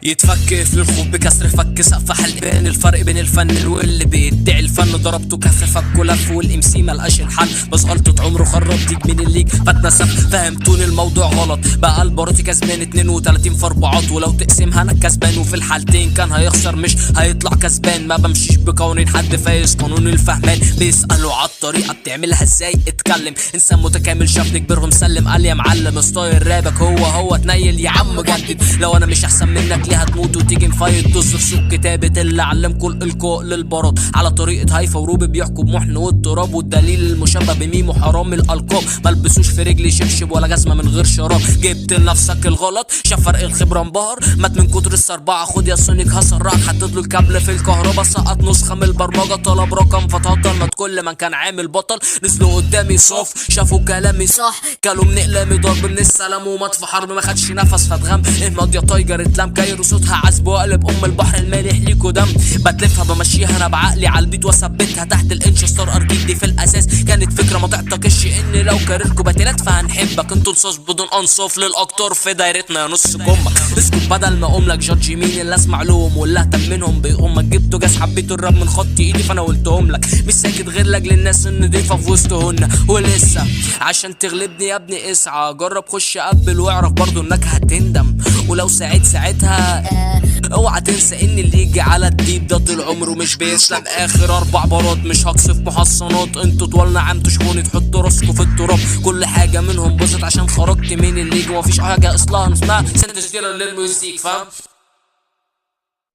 يتفك في الخوف بكسر فك سقف حلق بين الفرق بين الفن واللي بيدعي الفن. ضربته كف فك ولف والام سي ملقاش الحل، بس غلطة عمره خرب ديك من الليج فاتنسف. فهمتوني الموضوع غلط، بقى الباراتي كسبان 32 في 4، ولو تقسمها انا كسبان، وفي الحالتين كان هيخسر مش هيطلع كسبان. ما بمشيش بقوانين حد فايز، قانون الفهمان. بيسألوا عالطريقة بتعملها ازاي، اتكلم. انسان متكامل شافني كبرهم سلم، قال يا معلم ستايل رابك هو تنيل يا عم جدد. لو انا مش احسن منك ليه هتموت وتيجي نفايت؟ تصرف سوق كتابة اللي علمكوا الالقاء للبارات على طريقة هيفا وروبي بيحكوا بمحن والتراب، والدليل المشبه بميمو حرام الالقاب. ملبسوش في رجلي شبشب ولا جزمة من غير شراب. جبت لنفسك الغلط شاف فرق الخبرة انبهر، مات من كتر السربعة. خد يا سونيك هسرعك، حطيت له الكابل في الكهرباء، سقط نسخة من البرمجة. طلب رقم فتهطل، مات كل من كان عامل بطل. نزلوا قدامي صف شافوا كلامي صح، كلوا من اقلامي ضرب من السلام، ومات في حرب ما خدش نفس فاتغم. الماضية تايجر اتلام كايرو صوتها عذب وقلب البحر المالح ليكو دم. بتلفها بمشيها انا بعقلي عالبيت واثبتها تحت الانشستار اركيد. دي في الاساس كانت فكرة ما تعتقدش ان لو كاريركو باتلات فهنحبك. انتوا نصاص بدون انصاف للاكتار في دايرتنا يا نص كمك. اسكت بدل ما اقوم لك جادج مين اللي اسمع لهم واللي اهتم منهم بيقومك. جبتوا جاز حبيتوا الراب من خط ايدي فانا قلتهم لك. مش ساكت غير لاجل الناس النضيفة في وسطهن، ولسه عشان تغلبني يا ابني اسعى. جرب خش قبل واعرف برضو انك هتندم، ولو ساعتها اوعى تنسى ان اللي يجي على الديب ده طول عمره مش بيسلم. اخر 4 بارات مش هقصف محصنات، انتوا طولنا عم تشوفوني تحطوا راسكوا في التراب. كل حاجه منهم باظت عشان خرجت من الليج، ومفيش حاجه اصلا اسمها سنة تشجير للميوزيك، فاهم؟